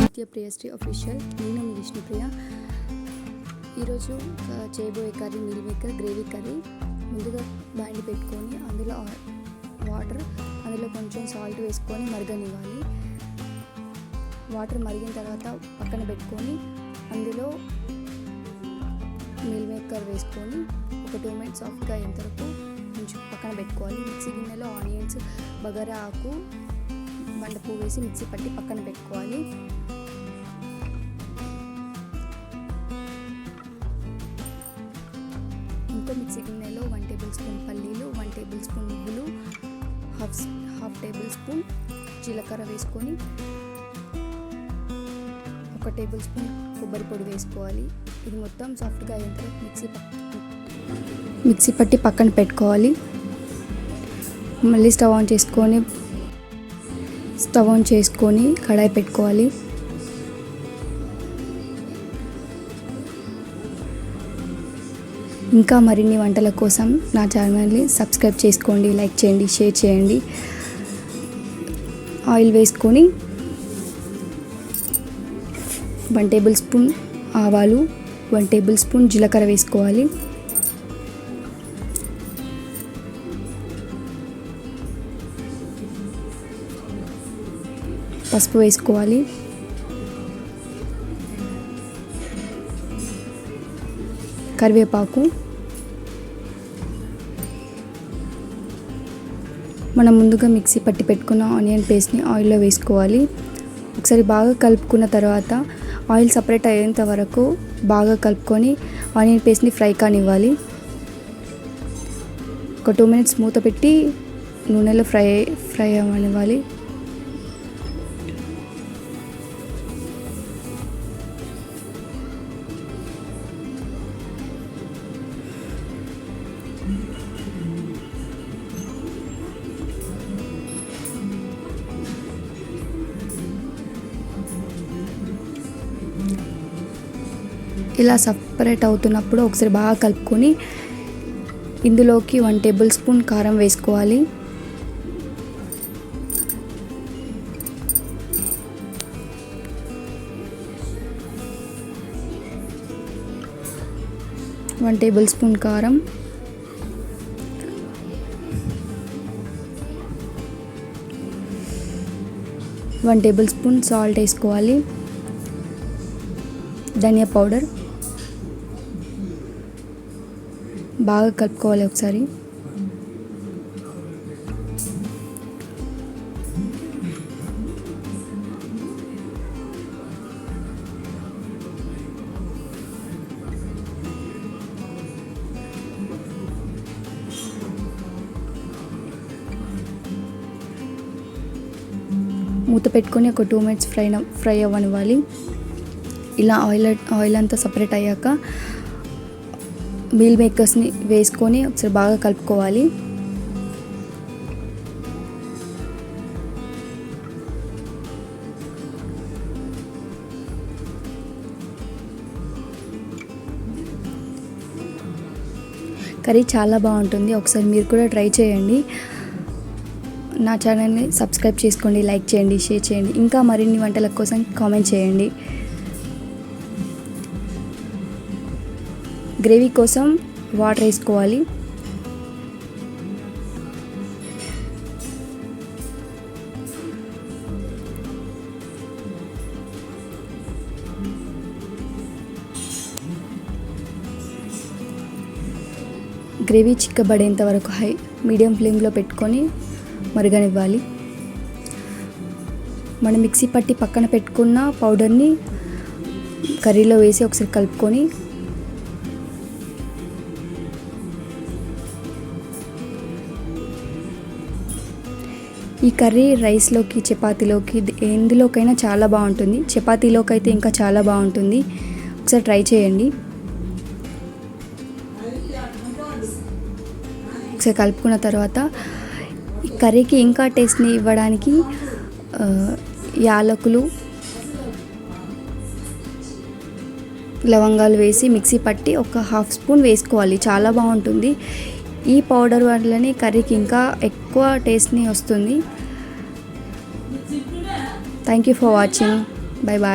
నిత్య ప్రియశ్రీ అఫీషియల్. నేను మీ విష్ణుప్రియ. ఈరోజు చేయబోయే curry meal maker gravy curry. ముందుగా బ్యాండ్ పెట్టుకొని అందులో వాటర్, అందులో కొంచెం సాల్ట్ వేసుకొని మరగనివ్వాలి. వాటర్ మరిగిన తర్వాత పక్కన పెట్టుకొని అందులో మీల్ మేకర్ వేసుకొని ఒక 2 మినిట్స్ సాఫ్ట్గా అయ్యేంత వరకు కొంచెం పక్కన పెట్టుకోవాలి. మిక్సీ గిన్నెలో ఆనియన్స్, బగారా ఆకు, బండపూ వేసి మిక్సీ పట్టి పక్కన పెట్టుకోవాలి. ఇంకో మిక్సీ గిన్నెలో 1 టేబుల్ స్పూన్ పల్లీలు, 1 టేబుల్ స్పూన్ నువ్వులు, హాఫ్ టేబుల్ స్పూన్ జీలకర్ర వేసుకొని 1 టేబుల్ స్పూన్ కొబ్బరి పొడి వేసుకోవాలి. ఇది మొత్తం సాఫ్ట్గా అయ్యేంత మిక్సీ పట్టి పక్కన పెట్టుకోవాలి. మళ్ళీ స్టవ్ ఆన్ చేసుకొని కడాయి పెట్టుకోవాలి. ఇంకా మరిన్ని వంటల కోసం నా ఛానల్ని సబ్స్క్రైబ్ చేసుకోండి, లైక్ చేయండి, షేర్ చేయండి. ఆయిల్ వేసుకొని 1 టేబుల్ స్పూన్ ఆవాలు, 1 టేబుల్ స్పూన్ జీలకర్ర వేసుకోవాలి. పసుపు వేసుకోవాలి. కరివేపాకు, మనం ముందుగా మిక్సీ పట్టి పెట్టుకున్న ఆనియన్ పేస్ట్ని ఆయిల్లో వేసుకోవాలి. ఒకసారి బాగా కలుపుకున్న తర్వాత ఆయిల్ సపరేట్ అయ్యేంత వరకు బాగా కలుపుకొని ఆనియన్ పేస్ట్ని ఫ్రై కానివ్వాలి. ఒక 2 మినిట్స్ మూత పెట్టి నూనెలో ఫ్రై అవ్వనివ్వాలి. ఇలా సపరేట్ అవుతున్నప్పుడు ఒకసారి బాగా కలుపుకొని ఇందులోకి 1 టేబుల్ స్పూన్ కారం వేసుకోవాలి. వన్ టేబుల్ స్పూన్ కారం, 1 టేబుల్ స్పూన్ సాల్ట్ వేసుకోవాలి. ధనియా పౌడర్ బాగా కలుపుకోవాలి. ఒకసారి మూత పెట్టుకొని ఒక 2 మినిట్స్ ఫ్రై అవ్వనివ్వాలి. ఇలా ఆయిల్ అంతా సపరేట్ అయ్యాక మీల్ మేకర్స్ని వేసుకొని ఒకసారి బాగా కలుపుకోవాలి. కర్రీ చాలా బాగుంటుంది. ఒకసారి మీరు కూడా ట్రై చేయండి. నా ఛానల్ని సబ్స్క్రైబ్ చేసుకోండి, లైక్ చేయండి, షేర్ చేయండి. ఇంకా మరిన్ని వంటల కోసం కామెంట్ చేయండి. గ్రేవీ కోసం వాటర్ వేసుకోవాలి. గ్రేవీ చిక్కబడేంత వరకు మీడియం ఫ్లేమ్లో పెట్టుకొని మరగనివ్వాలి. మనం మిక్సీ పట్టి పక్కన పెట్టుకున్న పౌడర్ని కర్రీలో వేసి ఒకసారి కలుపుకొని ఈ కర్రీ రైస్లోకి, చపాతీలోకి, ఎందులోకైనా చాలా బాగుంటుంది. చపాతీలోకి అయితే ఇంకా చాలా బాగుంటుంది. ఒకసారి ట్రై చేయండి. ఒకసారి కలుపుకున్న తర్వాత ఈ కర్రీకి ఇంకా టేస్ట్ని ఇవ్వడానికి యాలకులు, లవంగాలు వేసి మిక్సీ పట్టి ఒక 1/2 స్పూన్ వేసుకోవాలి. చాలా బాగుంటుంది. ఈ పౌడర్ వల్లనే కర్రీకి ఇంకా ఎక్కువ టేస్ట్ని వస్తుంది. Thank you for watching. Bye bye.